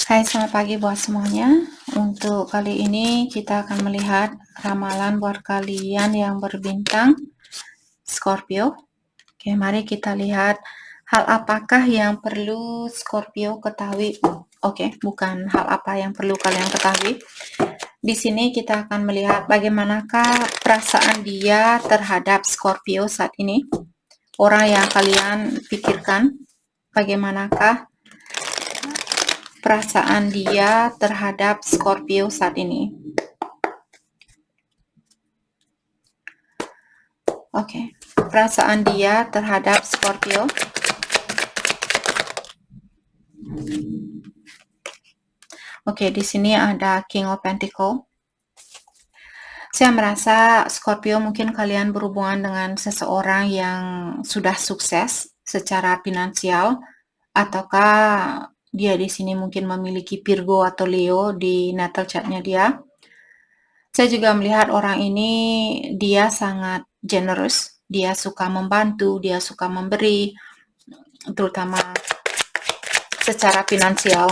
Hai, selamat pagi buat semuanya. Untuk kali ini kita akan melihat ramalan buat kalian yang berbintang Scorpio. Oke, mari kita lihat hal apakah yang perlu Scorpio ketahui. Oke, bukan hal apa yang perlu kalian ketahui. Di sini kita akan melihat bagaimanakah perasaan dia terhadap Scorpio saat ini. Orang yang kalian pikirkan, bagaimanakah perasaan dia terhadap Scorpio saat ini. Oke, perasaan dia terhadap Scorpio. Oke, di sini ada King of Pentacle. Saya merasa Scorpio mungkin kalian berhubungan dengan seseorang yang sudah sukses secara finansial, ataukah dia di sini mungkin memiliki Virgo atau Leo di natal chartnya dia. Saya juga melihat orang ini dia sangat generous, dia suka membantu, dia suka memberi, terutama secara finansial.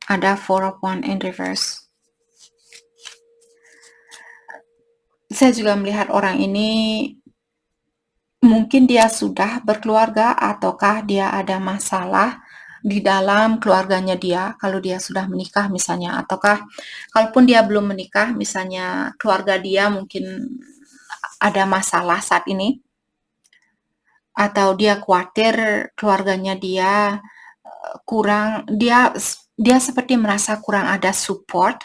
Ada Four of Wands in reverse. Saya juga melihat orang ini mungkin dia sudah berkeluarga ataukah dia ada masalah di dalam keluarganya dia kalau dia sudah menikah misalnya, ataukah kalaupun dia belum menikah misalnya keluarga dia mungkin ada masalah saat ini, atau dia khawatir keluarganya dia kurang, dia seperti merasa kurang ada support,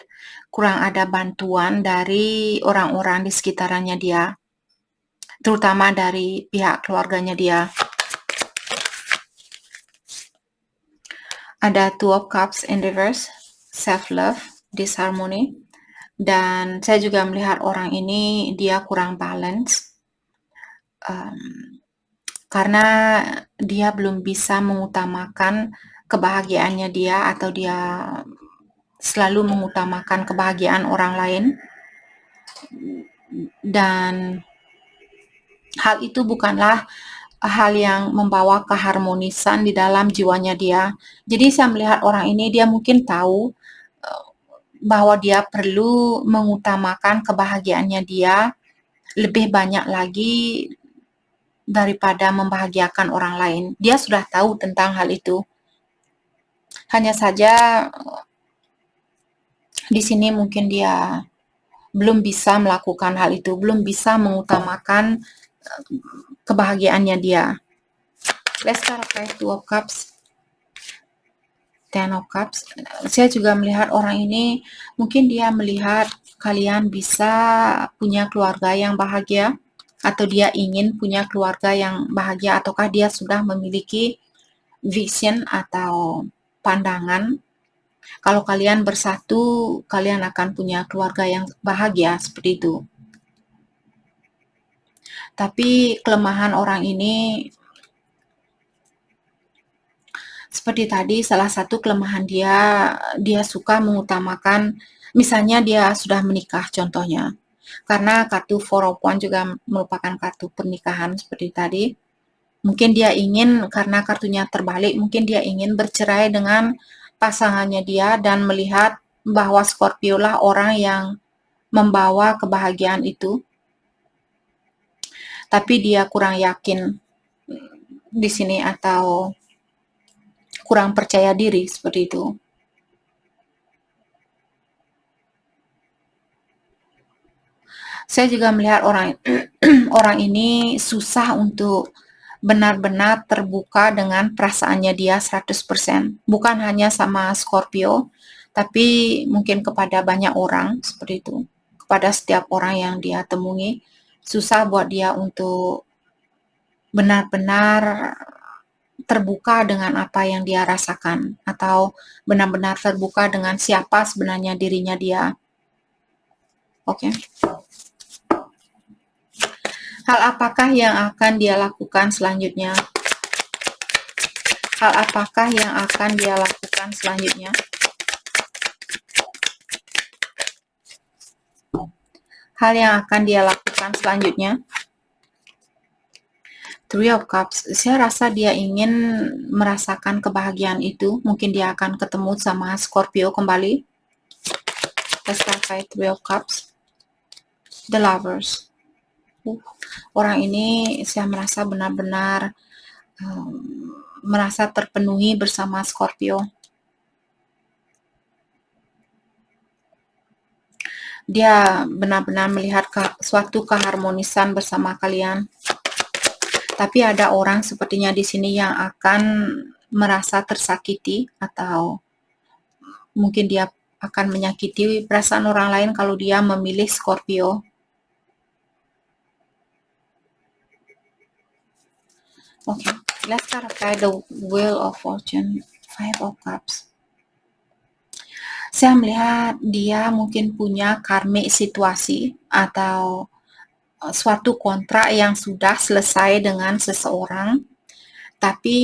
kurang ada bantuan dari orang-orang di sekitarannya dia, terutama dari pihak keluarganya dia. Ada Two of Cups in reverse, self-love, disharmony, dan saya juga melihat orang ini dia kurang balance, karena dia belum bisa mengutamakan kebahagiaannya dia, atau dia selalu mengutamakan kebahagiaan orang lain, dan hal itu bukanlah hal yang membawa keharmonisan di dalam jiwanya dia. Jadi saya melihat orang ini dia mungkin tahu bahwa dia perlu mengutamakan kebahagiaannya dia lebih banyak lagi daripada membahagiakan orang lain. Dia sudah tahu tentang hal itu. Hanya saja di sini mungkin dia belum bisa melakukan hal itu, belum bisa mengutamakan kebahagiaannya dia. Let's start with Two of Cups, Ten of Cups. Saya juga melihat orang ini mungkin dia melihat kalian bisa punya keluarga yang bahagia, atau dia ingin punya keluarga yang bahagia, ataukah dia sudah memiliki vision atau pandangan kalau kalian bersatu kalian akan punya keluarga yang bahagia, seperti itu. Tapi kelemahan orang ini seperti tadi, salah satu kelemahan dia suka mengutamakan, misalnya dia sudah menikah contohnya, karena kartu Four of Wands juga merupakan kartu pernikahan seperti tadi. Mungkin dia ingin, karena kartunya terbalik, mungkin dia ingin bercerai dengan pasangannya dia dan melihat bahwa Scorpio lah orang yang membawa kebahagiaan itu. Tapi dia kurang yakin di sini, atau kurang percaya diri seperti itu. Saya juga melihat orang ini susah untuk benar-benar terbuka dengan perasaannya dia 100%. Bukan hanya sama Scorpio, tapi mungkin kepada banyak orang seperti itu. Kepada setiap orang yang dia temui, susah buat dia untuk benar-benar terbuka dengan apa yang dia rasakan, atau benar-benar terbuka dengan siapa sebenarnya dirinya dia. Oke. Hal apakah yang akan dia lakukan selanjutnya? Hal apakah yang akan dia lakukan selanjutnya? Hal yang akan dia lakukan selanjutnya. Three of Cups, saya rasa dia ingin merasakan kebahagiaan itu. Mungkin dia akan ketemu sama Scorpio kembali. Let's clarify Three of Cups. The Lovers. Orang ini saya merasa benar-benar merasa terpenuhi bersama Scorpio. Dia benar-benar melihat suatu keharmonisan bersama kalian. Tapi ada orang sepertinya di sini yang akan merasa tersakiti atau mungkin dia akan menyakiti perasaan orang lain kalau dia memilih Scorpio. Okay, let's clarify the Wheel of Fortune, Five of Cups. Saya melihat dia mungkin punya karmik situasi atau suatu kontrak yang sudah selesai dengan seseorang, tapi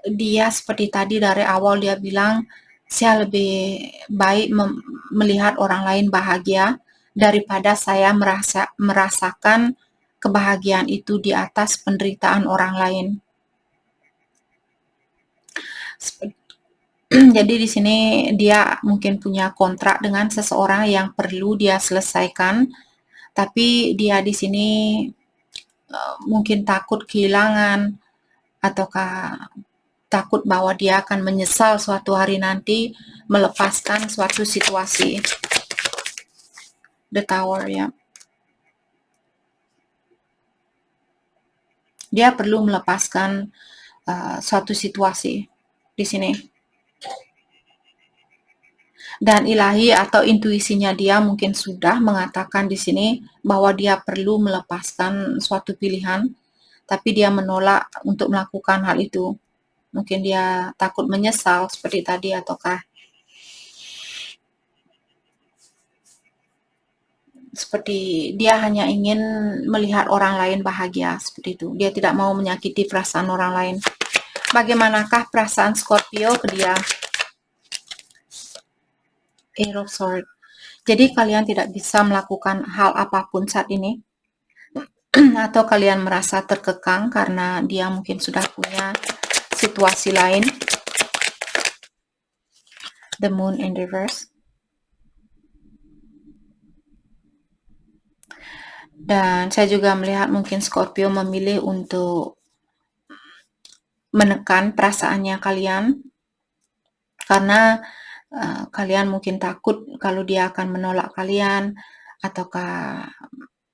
dia seperti tadi dari awal dia bilang, saya lebih baik melihat orang lain bahagia daripada saya merasakan kebahagiaan itu di atas penderitaan orang lain. Jadi di sini dia mungkin punya kontrak dengan seseorang yang perlu dia selesaikan, tapi dia di sini mungkin takut kehilangan ataukah takut bahwa dia akan menyesal suatu hari nanti melepaskan suatu situasi. The Tower, ya. Dia perlu melepaskan suatu situasi di sini. Dan ilahi atau intuisinya dia mungkin sudah mengatakan di sini bahwa dia perlu melepaskan suatu pilihan, tapi dia menolak untuk melakukan hal itu. Mungkin dia takut menyesal seperti tadi, ataukah seperti dia hanya ingin melihat orang lain bahagia, seperti itu. Dia tidak mau menyakiti perasaan orang lain. Bagaimanakah perasaan Scorpio ke dia? Eight of Swords. Jadi kalian tidak bisa melakukan hal apapun saat ini, atau kalian merasa terkekang karena dia mungkin sudah punya situasi lain. The Moon in reverse. Dan saya juga melihat mungkin Scorpio memilih untuk menekan perasaannya kalian karena kalian mungkin takut kalau dia akan menolak kalian, ataukah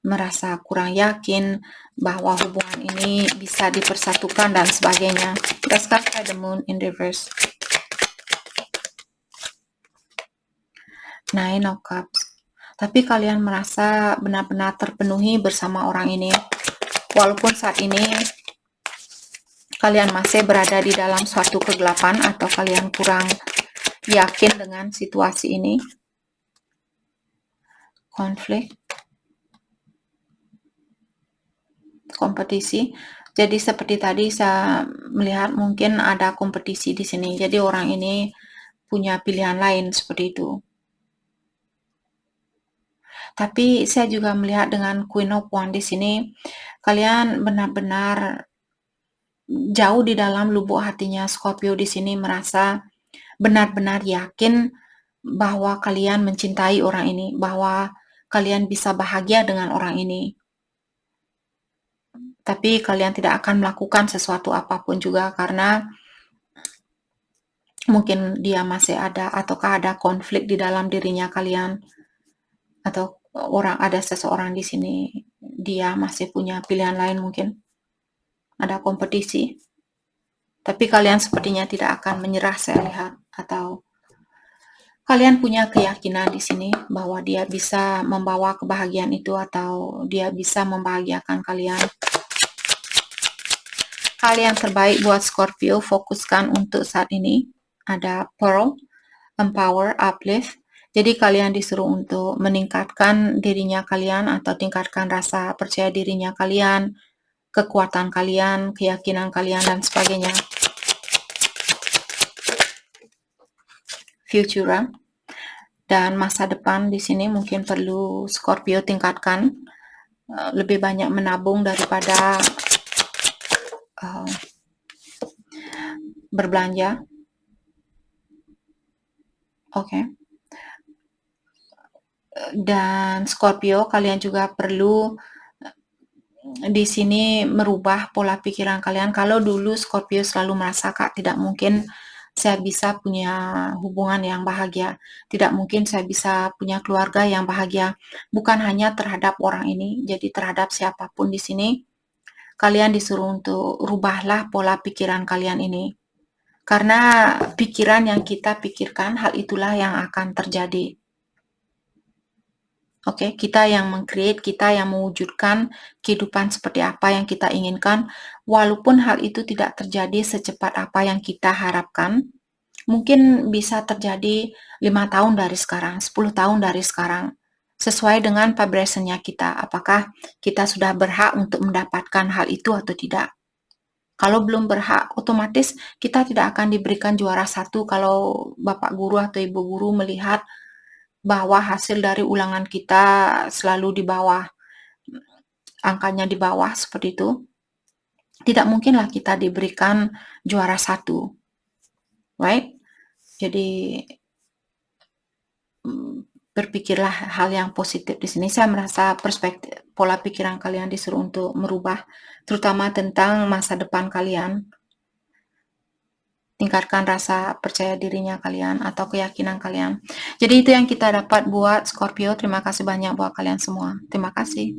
merasa kurang yakin bahwa hubungan ini bisa dipersatukan dan sebagainya. Let's clarify the Moon in reverse. Nine of Cups. Tapi kalian merasa benar-benar terpenuhi bersama orang ini, walaupun saat ini kalian masih berada di dalam suatu kegelapan atau kalian kurang yakin dengan situasi ini. Konflik, kompetisi. Jadi seperti tadi saya melihat mungkin ada kompetisi di sini. Jadi orang ini punya pilihan lain seperti itu. Tapi saya juga melihat dengan Queen of Wands di sini, kalian benar-benar jauh di dalam lubuk hatinya Scorpio di sini merasa benar-benar yakin bahwa kalian mencintai orang ini, bahwa kalian bisa bahagia dengan orang ini. Tapi kalian tidak akan melakukan sesuatu apapun juga karena mungkin dia masih ada ataukah ada konflik di dalam dirinya kalian, atau ada seseorang di sini dia masih punya pilihan lain, mungkin ada kompetisi. Tapi kalian sepertinya tidak akan menyerah, saya lihat, atau kalian punya keyakinan di sini bahwa dia bisa membawa kebahagiaan itu atau dia bisa membahagiakan kalian. Hal yang terbaik buat Scorpio fokuskan untuk saat ini ada Pearl, Empower, Uplift. Jadi kalian disuruh untuk meningkatkan dirinya kalian atau tingkatkan rasa percaya dirinya kalian, kekuatan kalian, keyakinan kalian, dan sebagainya. Future dan masa depan di sini mungkin perlu Scorpio tingkatkan, lebih banyak menabung daripada berbelanja. Oke. Dan Scorpio, kalian juga perlu di sini merubah pola pikiran kalian. Kalau dulu Scorpio selalu merasa, Kak, tidak mungkin saya bisa punya hubungan yang bahagia. Tidak mungkin saya bisa punya keluarga yang bahagia. Bukan hanya terhadap orang ini, jadi terhadap siapapun di sini. Kalian disuruh untuk rubahlah pola pikiran kalian ini. Karena pikiran yang kita pikirkan, hal itulah yang akan terjadi. Oke, kita yang meng-create, kita yang mewujudkan kehidupan seperti apa yang kita inginkan, walaupun hal itu tidak terjadi secepat apa yang kita harapkan, mungkin bisa terjadi 5 tahun dari sekarang, 10 tahun dari sekarang, sesuai dengan vibration-nya kita. Apakah kita sudah berhak untuk mendapatkan hal itu atau tidak? Kalau belum berhak, otomatis kita tidak akan diberikan juara satu kalau Bapak Guru atau Ibu Guru melihat bahwa hasil dari ulangan kita selalu di bawah, angkanya di bawah seperti itu. Tidak mungkinlah kita diberikan juara satu, right? Jadi berpikirlah hal yang positif di sini. Saya merasa perspektif pola pikiran kalian disuruh untuk merubah, terutama tentang masa depan kalian. Tingkatkan rasa percaya dirinya kalian atau keyakinan kalian. Jadi itu yang kita dapat buat Scorpio. Terima kasih banyak buat kalian semua. Terima kasih.